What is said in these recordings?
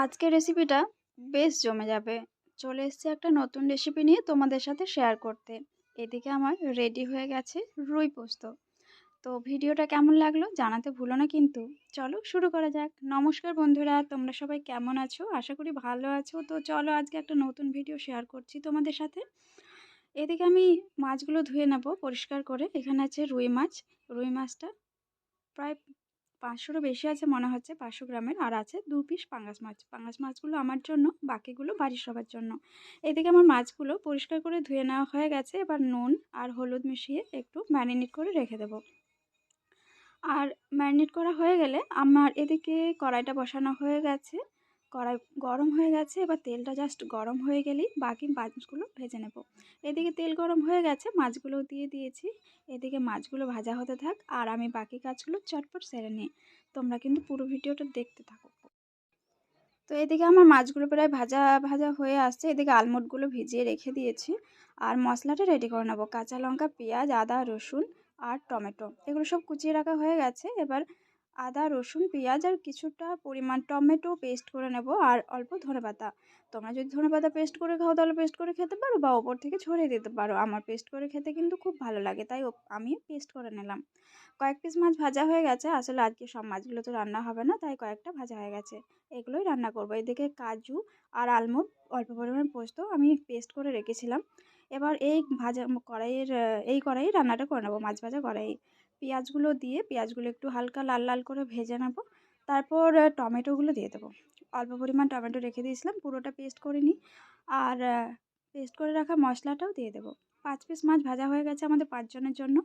আজকের রেসিপিটা বেশ জমে যাবে। চলে এসেছি একটা নতুন রেসিপি নিয়ে তোমাদের সাথে শেয়ার করতে। এদিকে আমার রেডি হয়ে গেছে রুই পোস্ত। তো ভিডিওটা কেমন লাগলো জানাতে ভুলো না কিন্তু। চলো শুরু করা যাক। নমস্কার বন্ধুরা, তোমরা সবাই কেমন আছো? আশা করি ভালো আছো। তো চলো আজকে একটা নতুন ভিডিও শেয়ার করছি তোমাদের সাথে। এদিকে আমি মাছগুলো ধুয়ে নেব পরিষ্কার করে। এখানে আছে রুই মাছ। রুই মাছটা প্রায় 500-রও বেশি আছে মনে হচ্ছে, 500 গ্রামের। আর আছে 2 পিস পাঙ্গাস মাছ। পাঙ্গাস মাছগুলো আমার জন্য, বাকিগুলো বাড়ির সবার জন্য। এদিকে আমার মাছগুলো পরিষ্কার করে ধুয়ে নেওয়া হয়ে গেছে। এবার নুন আর হলুদ মিশিয়ে একটু ম্যারিনেট করে রেখে দেবো। আর ম্যারিনেট করা হয়ে গেলে আমার এদিকে কড়াইটা বসানো হয়ে গেছে। কড়াই গরম হয়ে গেছে। এবার তেলটা জাস্ট গরম হয়ে গেলেই বাকি মাছগুলো ভেজে নেব। এদিকে তেল গরম হয়ে গেছে, মাছগুলো দিয়ে দিয়েছি। এদিকে মাছগুলো ভাজা হতে থাক আর আমি বাকি কাজগুলো চটপট সেরে নিই। তোমরা কিন্তু পুরো ভিডিওটা দেখতে থাকো। তো এদিকে আমার মাছগুলো প্রায় ভাজা ভাজা হয়ে আসছে। এদিকে আলমন্ডগুলো ভিজিয়ে রেখে দিয়েছি। আর মশলাটা রেডি করে নেবো। কাঁচা লঙ্কা, পেঁয়াজ, আদা, রসুন আর টমেটো এগুলো সব কুচিয়ে রাখা হয়ে গেছে। এবার আদা, রসুন, পেঁয়াজ আর কিছুটা পরিমাণ টমেটো পেস্ট করে নেব আর অল্প ধনেপাতা। তোমরা যদি ধনেপাতা পেস্ট করে খাও তাহলে পেস্ট করে খেতে পারো, বা ওপর থেকে ছড়িয়ে দিতে পারো। আমার পেস্ট করে খেতে কিন্তু খুব ভালো লাগে, তাই আমি পেস্ট করে নিলাম। কয়েক পিস মাছ ভাজা হয়ে গেছে। আসলে আজকে সব মাছগুলো তো রান্না হবে না, তাই কয়েকটা ভাজা হয়ে গেছে। এগুলোই রান্না করবো। এদিকে কাজু আর আলমন্ড, অল্প পরিমাণ পোস্ত আমি পেস্ট করে রেখেছিলাম। এবার এই ভাজা কড়াইয়ের এই কড়াই রান্নাটা করে নেবো, মাছ ভাজা কড়াই। পেঁয়াজগুলো দিয়ে পেঁয়াজগুলো একটু হালকা লাল লাল করে ভেজে নেবো। তারপর টমেটোগুলো দিয়ে দেবো। অল্প পরিমাণ টমেটো রেখে দিয়েছিলাম, পুরোটা পেস্ট করে নিই। আর পেস্ট করে রাখা মশলাটাও দিয়ে দেবো। 5 পিস মাছ ভাজা হয়ে গেছে আমাদের 5 জনের জন্য।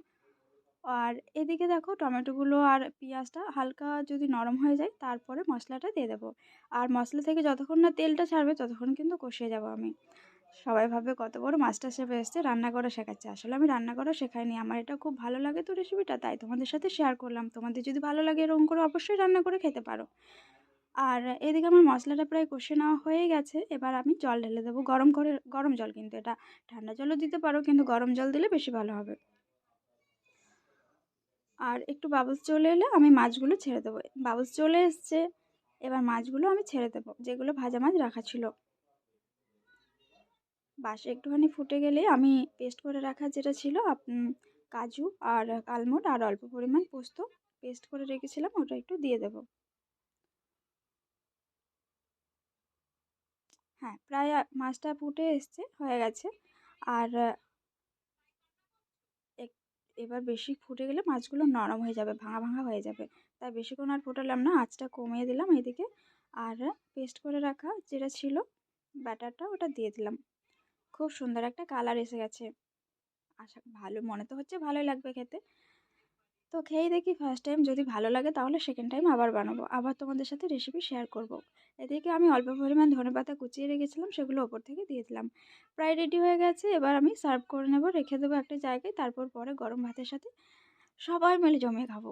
আর এদিকে দেখো টমেটোগুলো আর পেঁয়াজটা হালকা যদি নরম হয়ে যায় তারপরে মশলাটা দিয়ে দেবো। আর মশলা থেকে যতক্ষণ না তেলটা ছাড়বে ততক্ষণ কিন্তু কষিয়ে যাব আমি। সবাই ভাবে কত বড় মাস্টার শেফ এসছে রান্না করা শেখাচ্ছে। আসলে আমি রান্না করা শেখাইনি, আমার এটা খুব ভালো লাগে তো রেসিপিটা, তাই তোমাদের সাথে শেয়ার করলাম। তোমাদের যদি ভালো লাগে এরকম করে অবশ্যই রান্না করে খেতে পারো। আর এদিকে আমার মশলাটা প্রায় কষে নেওয়া হয়ে গেছে। এবার আমি জল ঢেলে দেবো, গরম করে। গরম জল, কিন্তু এটা ঠান্ডা জলও দিতে পারো, কিন্তু গরম জল দিলে বেশি ভালো হবে। আর একটু বাবলস চলে এলে আমি মাছগুলো ছেড়ে দেবো। বাবলস চলে এসছে, এবার মাছগুলো আমি ছেড়ে দেবো যেগুলো ভাজা মাছ রাখা ছিল। বাস একটুখানি ফুটে গেলে আমি পেস্ট করে রাখা যেটা ছিল কাজু আর আলমন্ড আর অল্প পরিমাণ পোস্ত পেস্ট করে রেখেছিলাম, ওটা একটু দিয়ে দেবো। হ্যাঁ, প্রায় মাছটা ফুটে এসছে, হয়ে গেছে। আর এক এবার বেশি ফুটে গেলে মাছগুলো নরম হয়ে যাবে, ভাঙা ভাঙা হয়ে যাবে। তাই বেশিক্ষণ আর ফোটালাম না, আঁচটা কমিয়ে দিলাম এদিকে। আর পেস্ট করে রাখা যেটা ছিল ব্যাটারটা, ওটা দিয়ে দিলাম। খুব সুন্দর একটা কালার এসে গেছে। আশা ভালো, মনে তো হচ্ছে ভালোই লাগবে খেতে। তো খেয়েই দেখি, ফার্স্ট টাইম যদি ভালো লাগে তাহলে সেকেন্ড টাইম আবার বানাবো, আবার তোমাদের সাথে রেসিপি শেয়ার করব। এদিকে আমি অল্প পরিমাণ ধনেপাতা কুচিয়ে রেখেছিলাম, সেগুলো ওপর থেকে দিয়ে দিলাম। প্রায় রেডি হয়ে গেছে। এবার আমি সার্ভ করে নেব, রেখে দেবো একটা জায়গায়। তারপর পরে গরম ভাতের সাথে সবাই মিলে জমিয়ে খাবো।